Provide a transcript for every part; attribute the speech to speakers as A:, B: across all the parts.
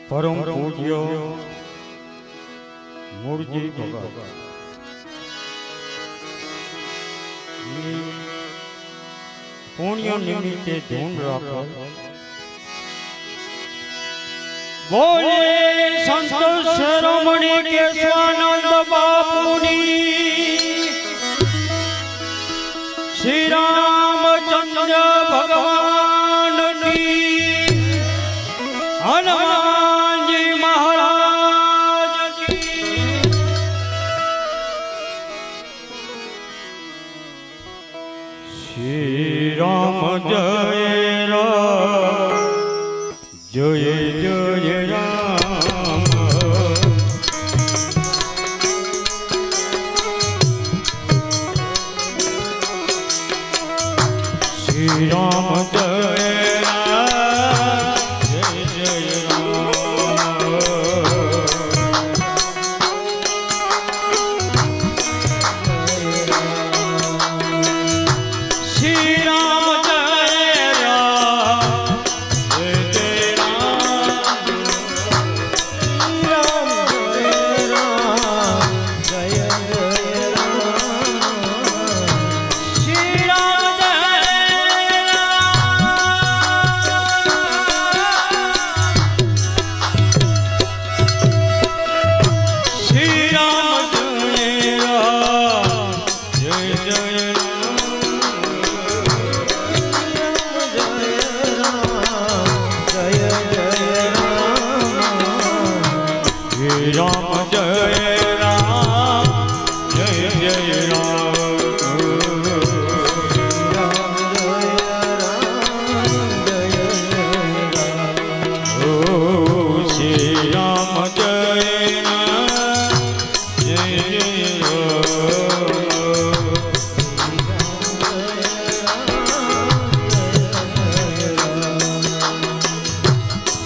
A: પરમ પૂજ્ય મૂળજી ભગત પુણ્ય નિમિત્તે ધૂન રાખો. બોલે સંત શિરોમણી કેશવાનંદ બાપુની, શ્રી રામચંદ્ર ભગવાનની, હનુમાનજી મહારાજ કી. શ્રી રામ જય રામ, જય જય રામ. શ્રી રામ જય રામ, જય જય રામ. શ્રી રામ જય રામ, જય જય રામ. શ્રી રામ જય શ્રી રામ જય રામ, જય જય શ્રી રામ જય રામ, જય જય રામ. ઓ શ્રી રામ જય રામ, જય જય રામ.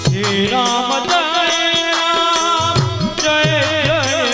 A: શ્રી રામ જય રામ, જય જય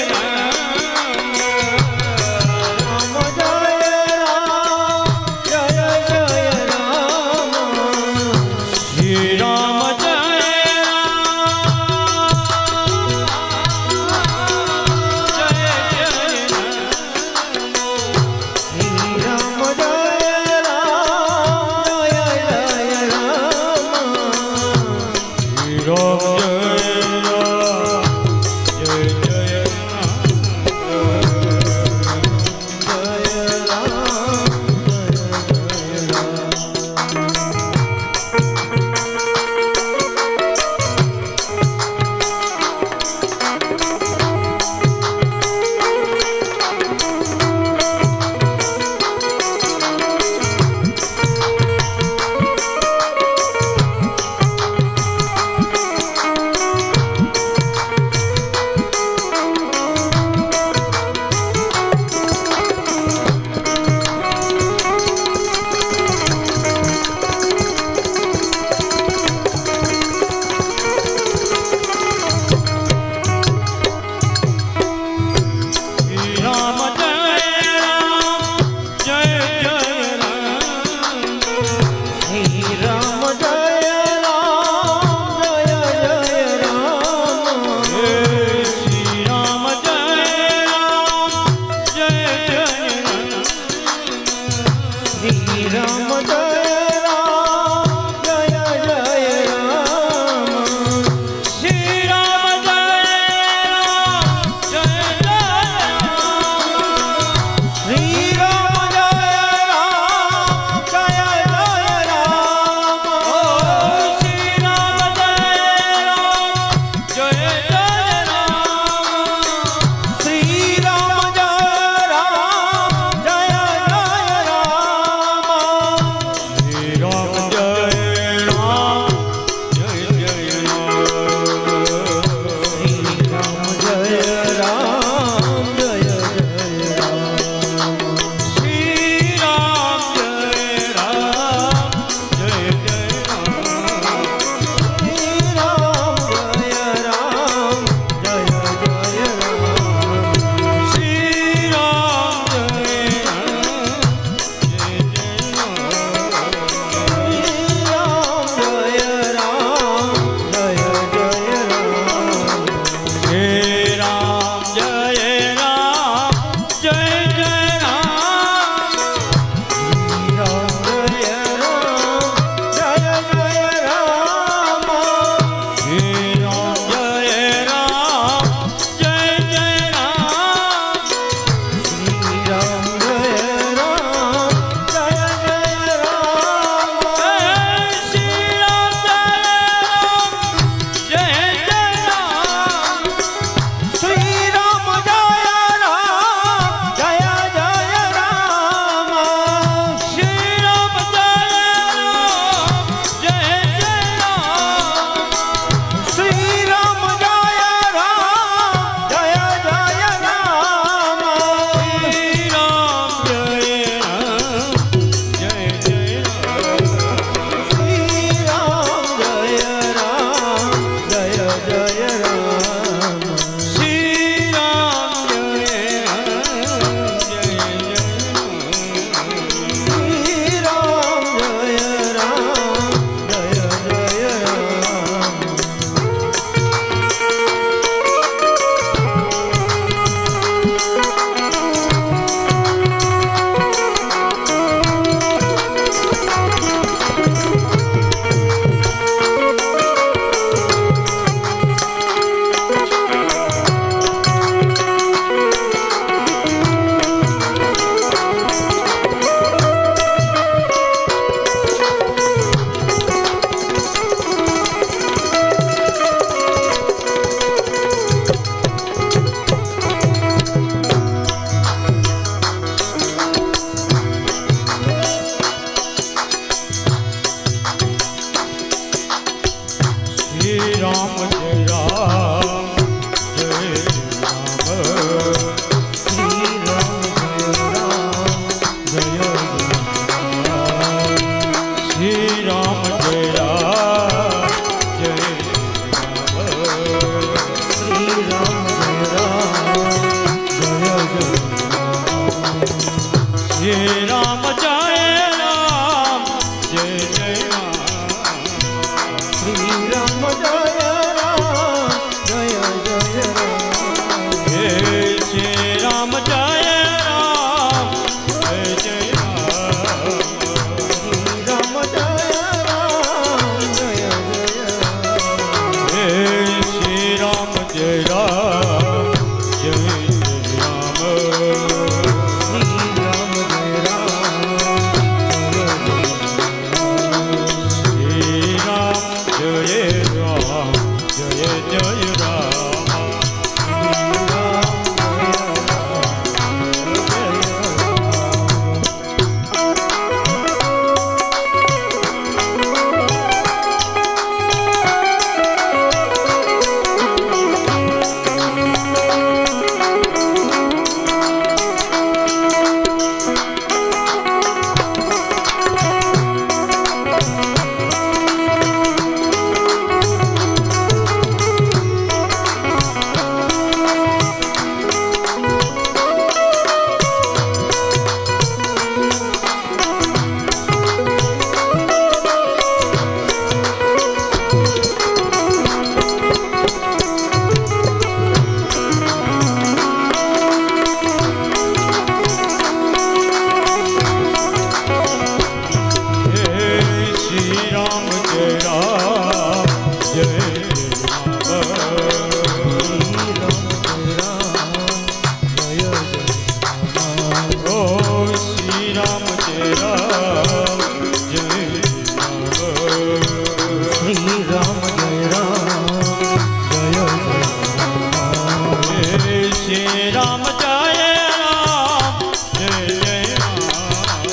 A: રામ જય રામ જય જય રામ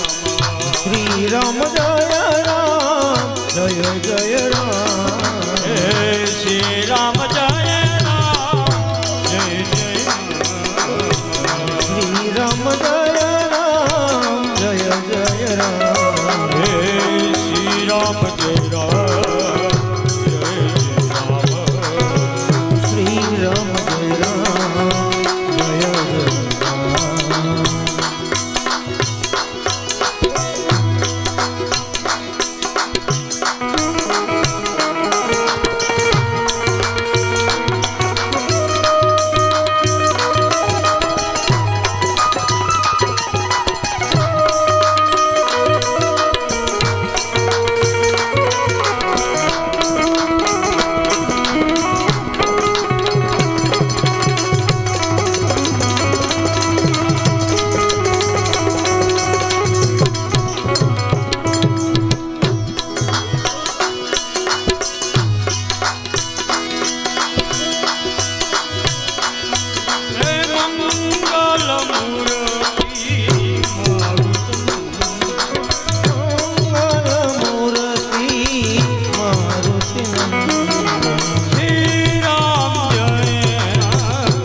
B: શ્રી રામ જય રામ જય જય રામ
A: હે શ્રી રામ જય રામ જય જય રામ
B: શ્રી રામ જય રામ જય જય રામ
A: હે શ્રી રામ જય રામ જય જય રામ
B: શ્રી રામ જય રામ જય જય રામ
A: હે મંગલ મૂર્તિ
B: મૂર્તિ મારુતિ
A: શ્રી રામ જય રામ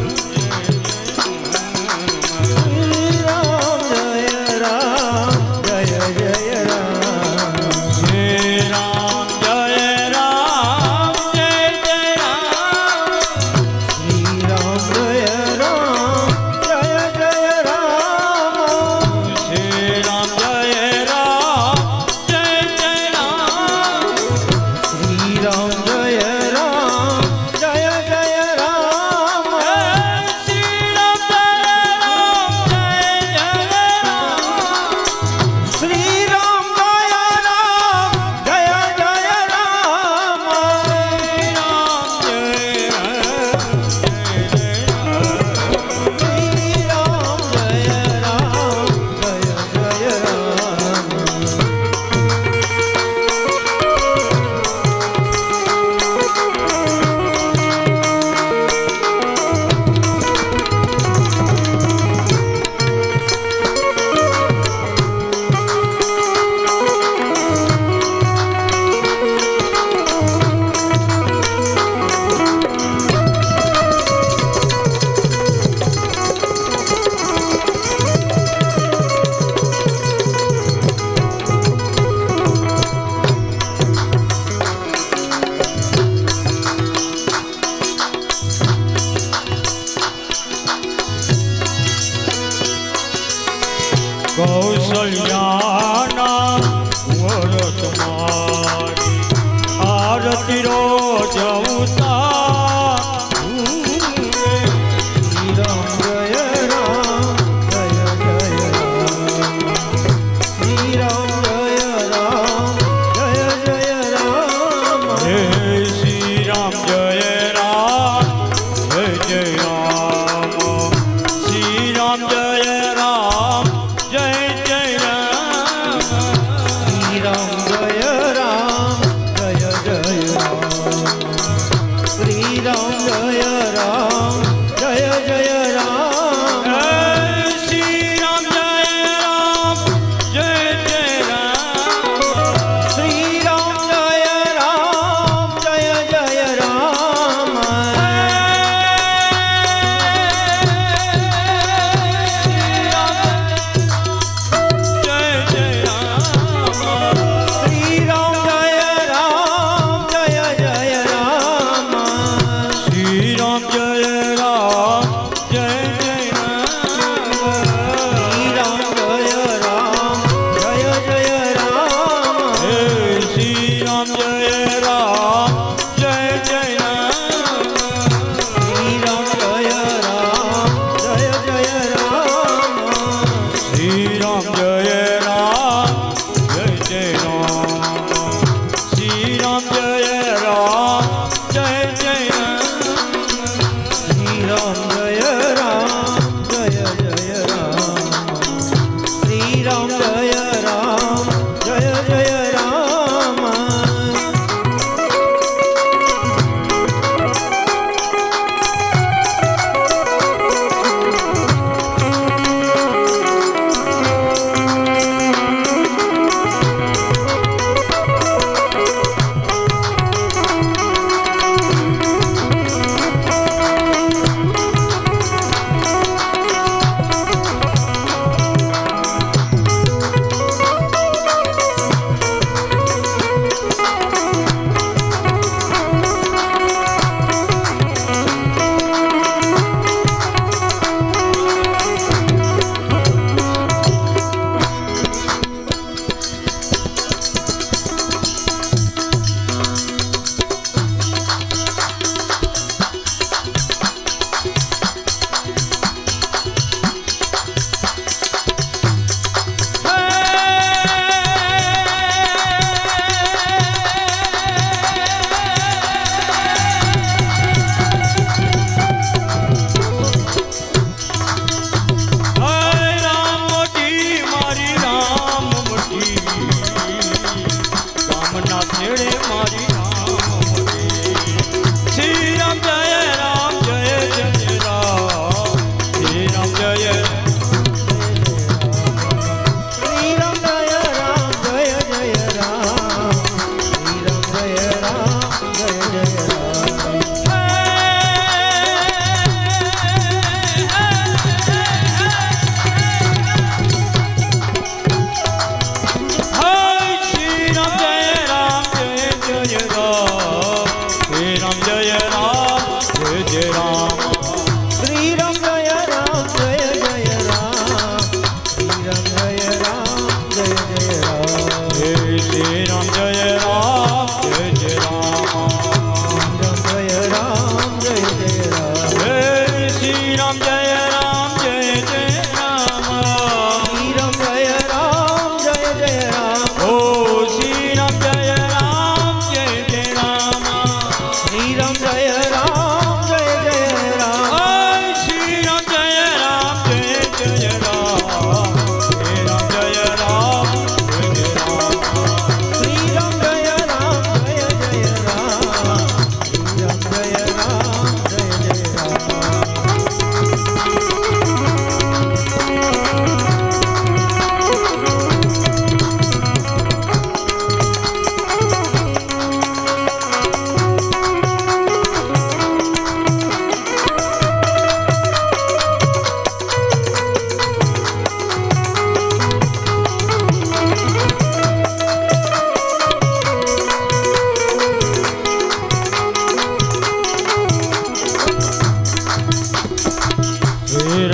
B: શ્રી રામ જય રામ જય જય રામ
A: શ્રી રામ જય રામ જય જય રામ
B: શ્રી રામ જય રામ જય જય રામ
A: શ્રી રામ જય રામ જય જય રામ
B: શ્રી રામ જય રામ જય જય રામ
A: શ્રી રામ જય રામ જય જય રામ
B: શ્રી રામ જય રામ જય જય રામ
A: શ્રી રામ જય રામ જય જય રામ
B: શ્રી રામ જય રામ જય જય રામ
A: કૌશલ્યાના વરત મારી આરતી રોજ
B: શ્રી રામ જય રામ જય જય રામ શ્રી રામ જય રામ જય જય રામ
A: હે શ્રી રામ જય રામ જય જય રામ શ્રી રામ જય રામ જય જય રામ
B: શ્રી રામ જય રામ જય જય રામ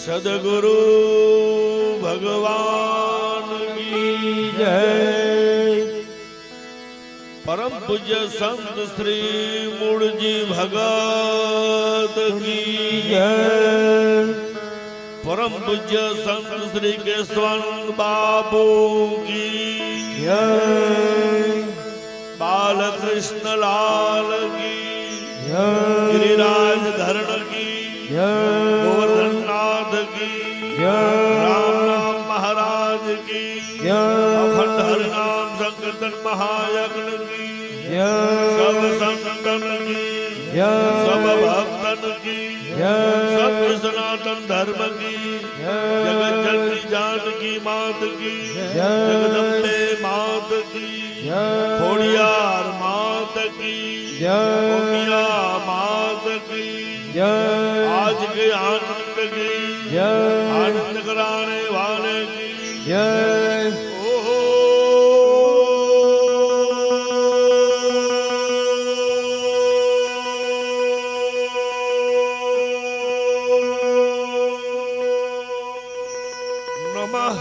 C: સદગુરુ ભગવાન કી
A: જય
C: પરમ પૂજ્ય સંત શ્રી મૂળજી ભગત કી
A: જય
C: પરમ પૂજ્ય સંત શ્રી કેશવાનંદ બાપુ કી
A: જય
C: બાલકૃષ્ણ લાલ કી
A: જય
C: गिरिराज धरण की
A: જય
C: गोवर्धन नाथ की
A: જય
C: राम राम महाराज की
A: જય
C: अखंड हरि नाम संकीर्तन महायज्ञ की
A: જય
C: सब संतन की
A: જય
C: सब भक्तन की
A: જય
C: सत्य सनातन धर्म की
A: જય
C: जगत जननी जानकी मात की
A: जय।
C: जगदम्बे मात की
A: જય
C: खोड़ियार मात की
A: જય
C: गोपिया मात की
A: જય
C: आज के आनंद की
A: જય
C: आनंद कराने वाले की
A: જય
C: ओहो नमः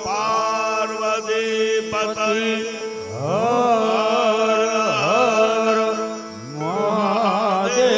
C: पार्वती पतये
A: હર હર મહાદેવ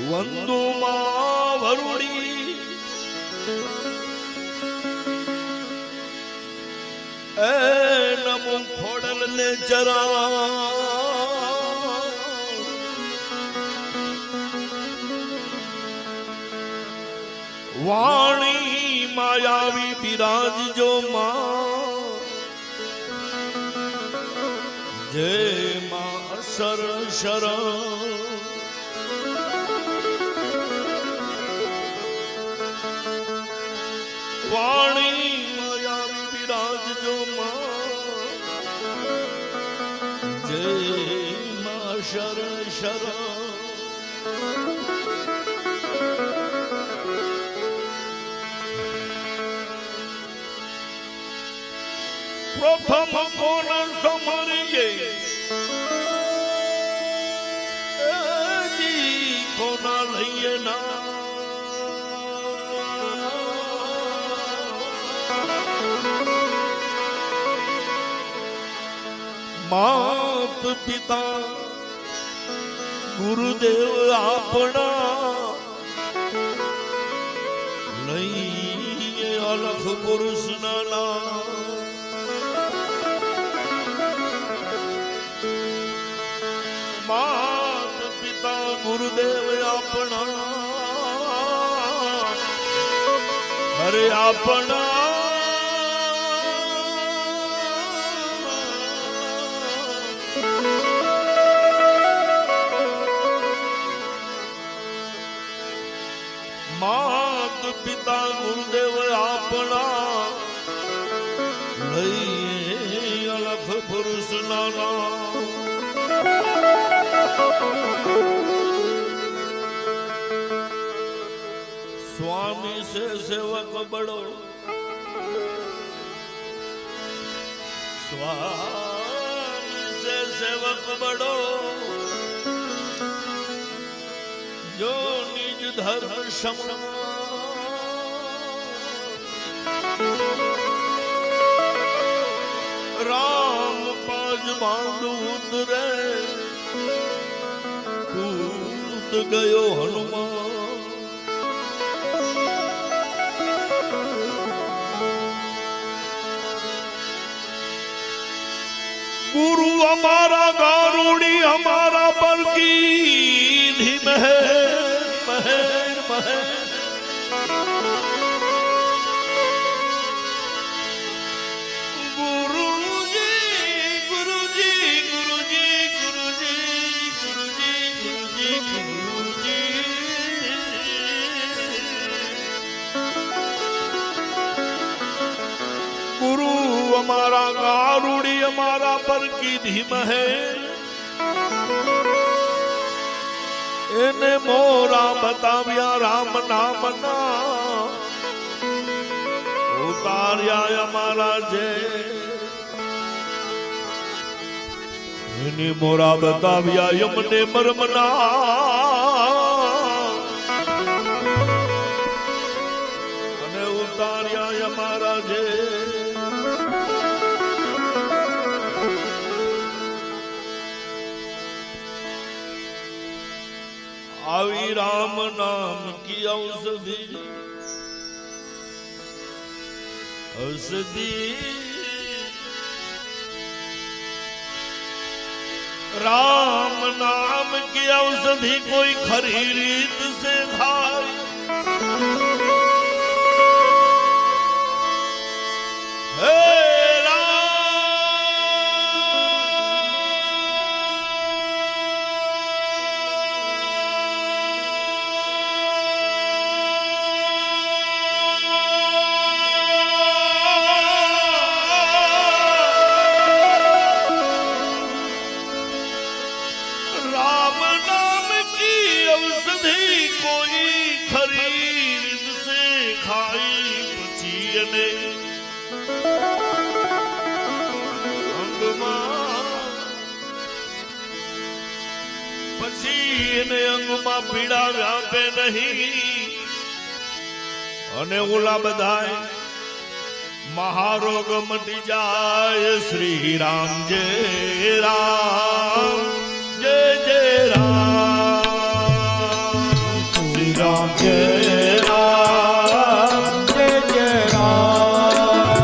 C: વંદુ માં વરુડી એ નમો ખોડલ ને જરા વાણી માયાવી બિરાજજો માં જય માં શરણ શરણ વાણી માયાવી બિરાજજો માં જય માં શરણ શરણ પ્રથમ કોણ સમરીએ જી કોના લઈએ ના માત પિતા ગુરુદેવ આપણા લઈએ અલખ પુરુષ ના માત પિતા ગુરુદેવ આપણા હરે આપણા માત પિતા ગુરુદેવ આપણા લઈએ અલખ પુરુષ નાના સ્વામી સે સેવક બડો સ્વામી સે સેવક બડો જો નિજ ધર્મ સમ રામ પાજ બાંધ ઉતરે કૂદ ગયો હનુમાન गुरु हमारा गारुड़ी हमारा पर की મહેર મહેર મહેર गुरु हमारा गारुड़ी हमारा पर की धीम है એને મોરા બતાવ્યા રામ નામ ના ઉતાર્યા અમારા જે એને મોરા બતાવ્યા યમને મરમના અને ઉતાર્યા અમારા જે આવી રામ નામ की औषधि औषधि राम नाम की औषधि कोई खरी रीत से खाए हे અંગમાં પીડા વ્યાપે નહીં અને ઓલા બધાય મહારોગ મટી જાય શ્રી રામ જય રામ જય જય રામ શ્રી રામ જય રામ જય જય રામ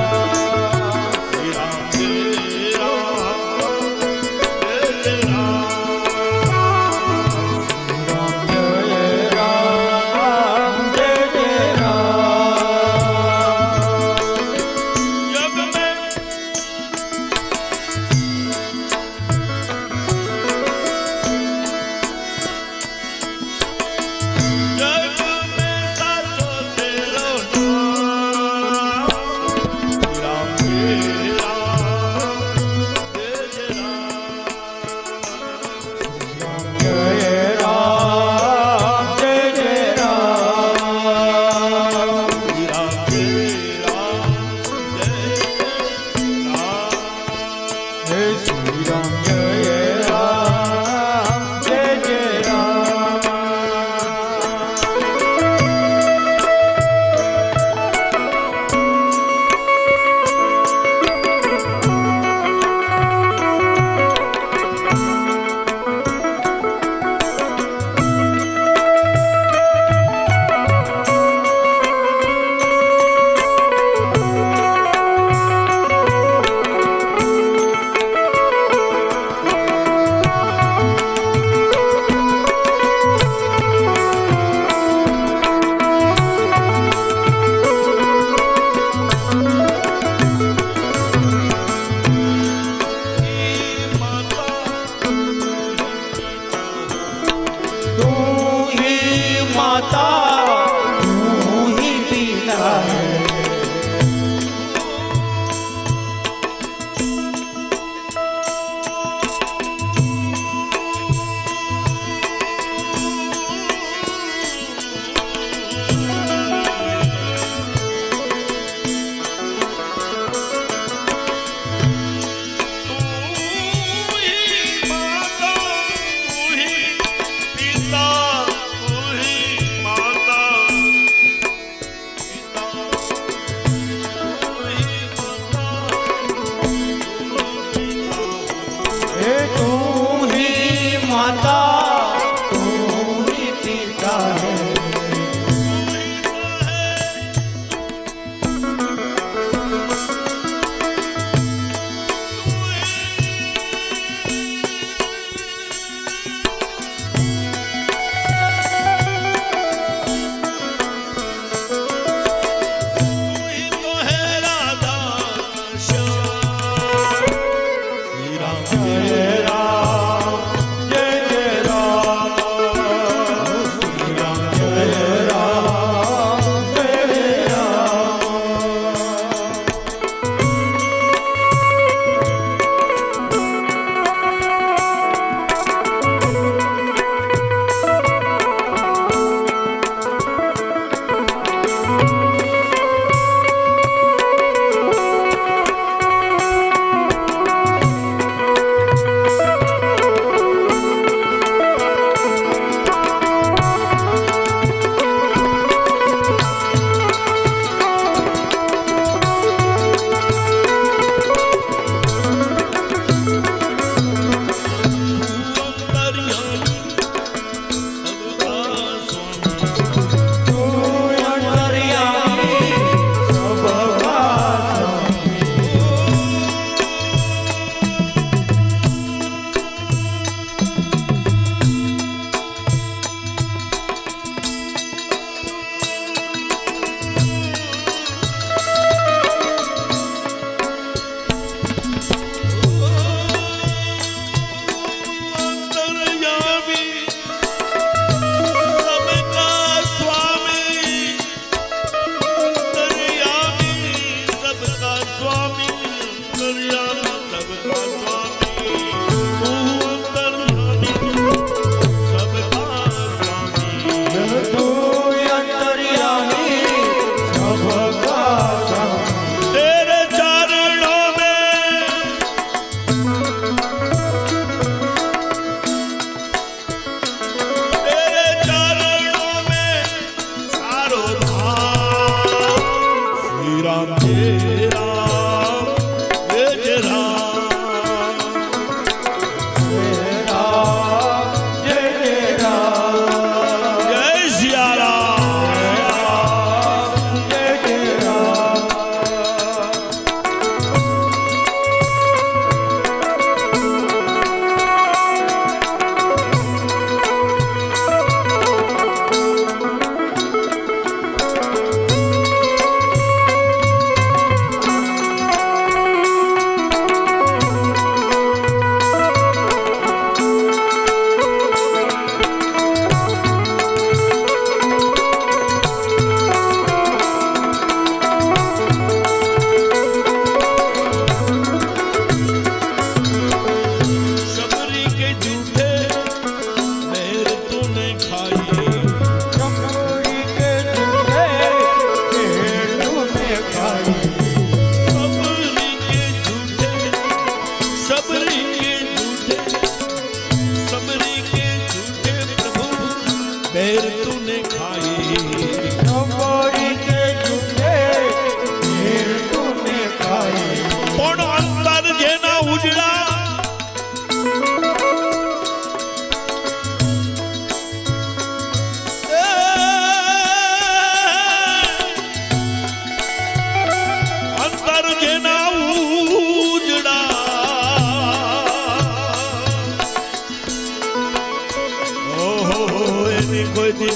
C: શ્રી રામ જય રામ જય જય રામ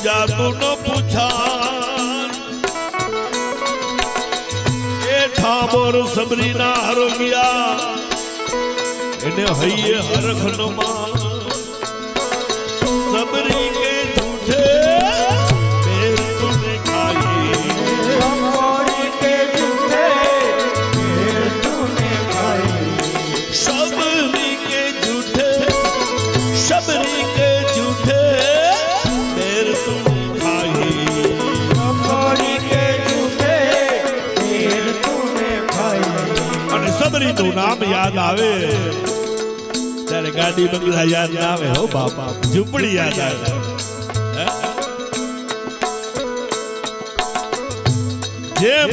C: જાતું ન પૂછા એ ઠામોર સબરીના હરોગિયા એને હૈયે હરખ ન માં સબરી કે झूठे मेर तूने खाई
B: सबरी के झूठे मेर तूने खाई
C: सबरी के झूठे सबरी के झूठे मेर तूने खाई
B: सबरी के झूठे मेर तूने खाई
C: અને સબરી નું નામ યાદ આવે ત્યારે ગાડી બંગલા યાદ ના આવે હો બાપા ઝૂંપડી યાદ આવે જેમ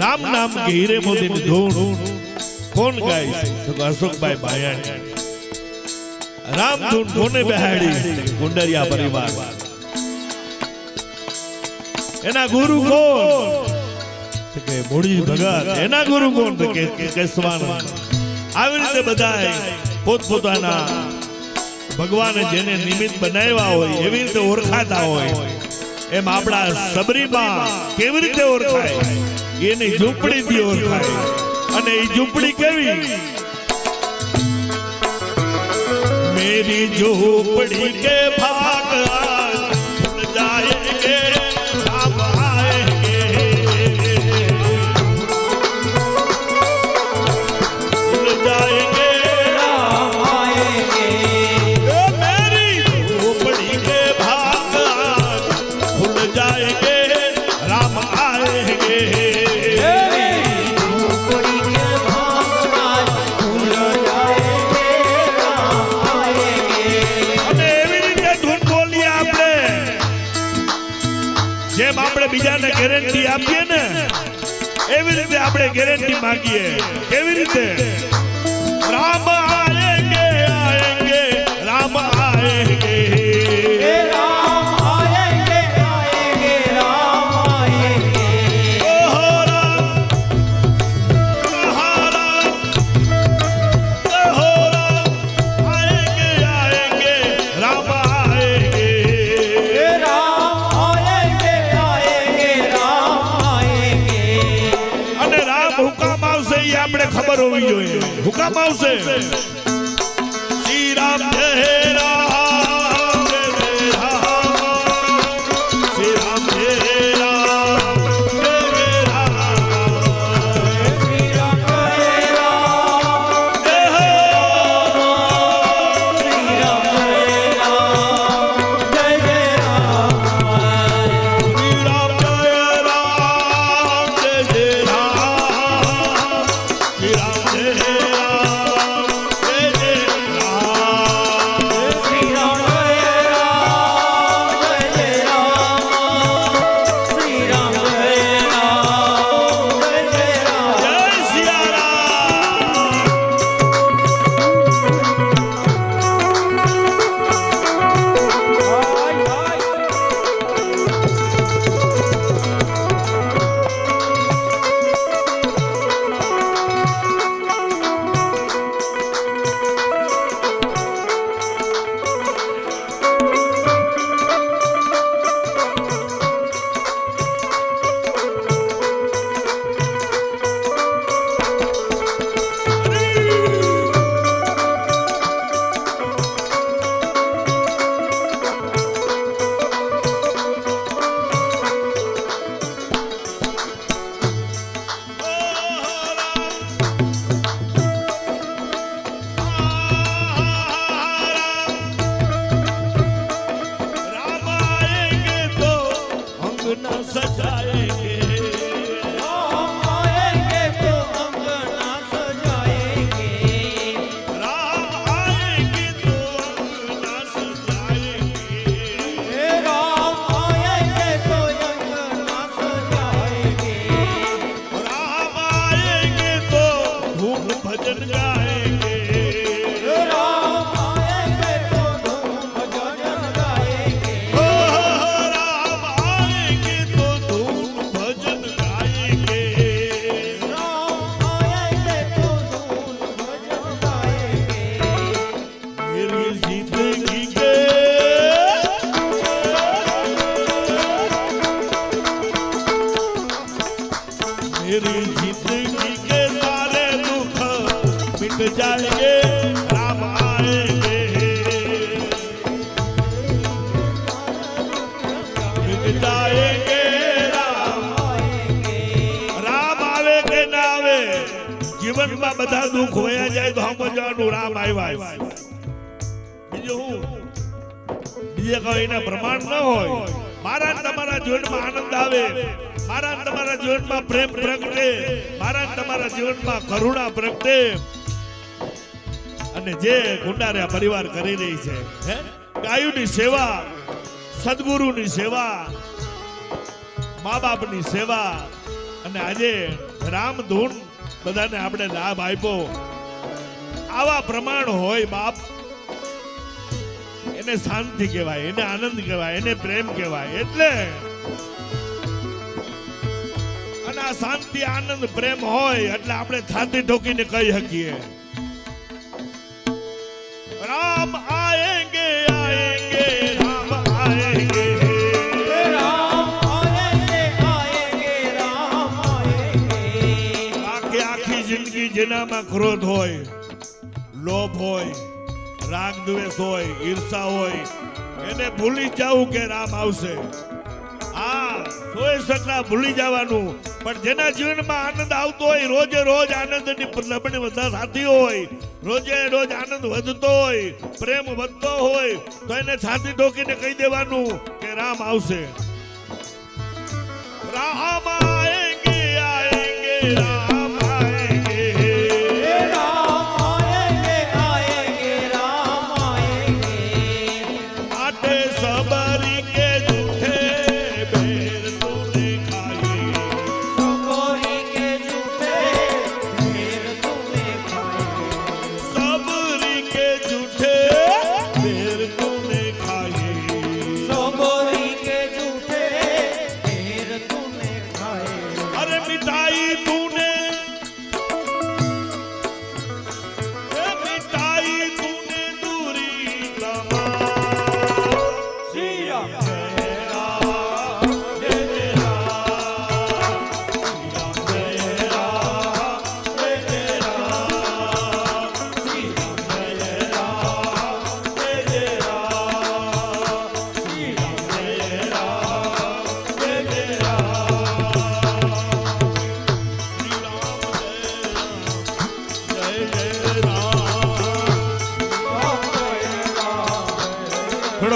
C: રામ નામ કે હીરે મોતી ની ધૂન કોણ ગાય છે તો અશોકભાઈ ભાયાણી રામ ધૂન કોને બેહાડી કુંડરિયા પરિવાર એના ગુરુ કોણ તો કે મોડી ભગત એના ગુરુ કોણ તો કે કેશવાનંદ આવી રીતે બધા પોતપોતાના ભગવાને જેને નિમિત્ત બનાવ્યા હોય એવી રીતે ઓળખાતા હોય એમ આપણા સબરીમાં કેવી રીતે ઓળખાય એની ઝૂંપડીથી ઓળખાય અને એ ઝૂંપડી કેવી મેરી ઝૂંપડી કે ભાગ ખુલ જાયેંગે રામ આયેંગે ખુલ જાયેંગે
B: राम आएंगे
C: मेरी झोपड़ी के भाग खुल जाएंगे राम आएंगे
B: झोपड़ी के भाग आज खुल जाएंगे राम आएंगे
C: અને એવી રીતે ધૂન બોલીએ આપણે જેમ આપણે બીજાને ગેરંટી આપીએ ને એવી રીતે આપણે ગેરંટી માંગીએ કેવી રીતે राम आएंगे आएंगे राम आएंगे ખબર હોવી જોઈએ હુકમ આવશે શ્રી રામ જય રામ જય રામ શ્રી રામ જય રામ જય રામ
B: શ્રી રામ જય રામ
C: જય હો
B: શ્રી રામ જય રામ જય જય રામ
C: શ્રી રામ જય રામ જય જય રામ શ્રી રામ જય રામ જય જય રામ
B: શ્રી રામ જય રામ જય
C: मेरी जिंदगी के सारे दुख मिट जाएंगे राम आएंगे मिट जाएंगे राम आवे के ना आवे जीवन में बधा दुख होया जाए तो हम जानु राम आव्या बीजू हूँ बीजे कोई ना प्रमाण न हो मारा तमारा जीवन में आनंद आवे मारा तमारा जीवन में प्रेम प्रगटे मारा तमारा जीवन में करुणा प्रगटे અને જે ગુંડારિયા પરિવાર કરી રહી છે હે ગાયુની સેવા સદગુરુની સેવા મા બાપની સેવા અને આજે રામધૂન બધાને આપણે લાભ આપ્યો આવા પ્રમાણ હોય બાપ એને શાંતિ કહેવાય એને આનંદ કહેવાય એને પ્રેમ કહેવાય એટલે અને આ શાંતિ આનંદ પ્રેમ હોય એટલે આપણે છાતી ઠોકીને કહી શકીએ राम आएंगे आएंगे राम आएंगे
B: राम आएंगे आएंगे राम आएंगे
C: आखी आखी जिंदगी જેનામાં ક્રોધ હોય લોભ હોય રાગ દ્વેષ હોય ઈર્ષા હોય એને ભૂલી જાવું કે રામ આવશે હા 100% ભૂલી જવાનું પણ જેના જીવનમાં આનંદ આવતો હોય રોજે રોજ આનંદની લબણી વધા થતી હોય રોજે રોજ આનંદ વધતો હોય પ્રેમ વધતો હોય તો એને છાતી ઠોકીને કહી દેવાનું કે રામ આવશે રામ આएंगे आएंगे राम आएंगे
B: राम आएंगे आएंगे राम आएंगे
C: आटे सबरी के झूठे बेर तूने खाए
B: सबरी के झूठे बेर तूने खाए
C: सबरी के झूठे बेर तूने खाए
B: सबरी के झूठे बेर तूने खाए
C: अरे मिठाई तूने दूरी कमा
B: श्री राम
C: जय राम जय राम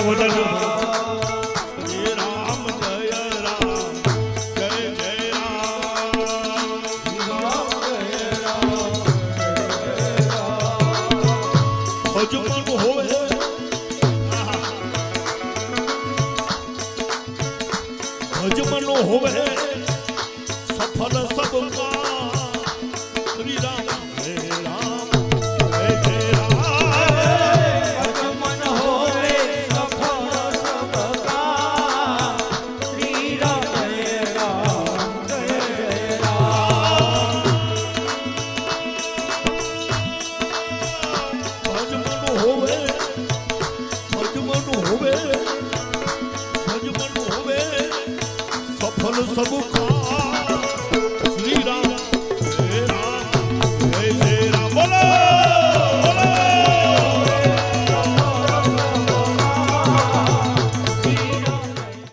C: વધારો વધારો શ્રી રામ જય રામ જય જય રામ અજમન હોવે અજમન હોવે સફલ સબ કા શ્રી રામ જય રામ જય જય રામ
A: અજમન હોવે સફળ સબ કા શ્રી રામ જય રામ જય જય રામ
C: અજમન હોવે સફલ સબ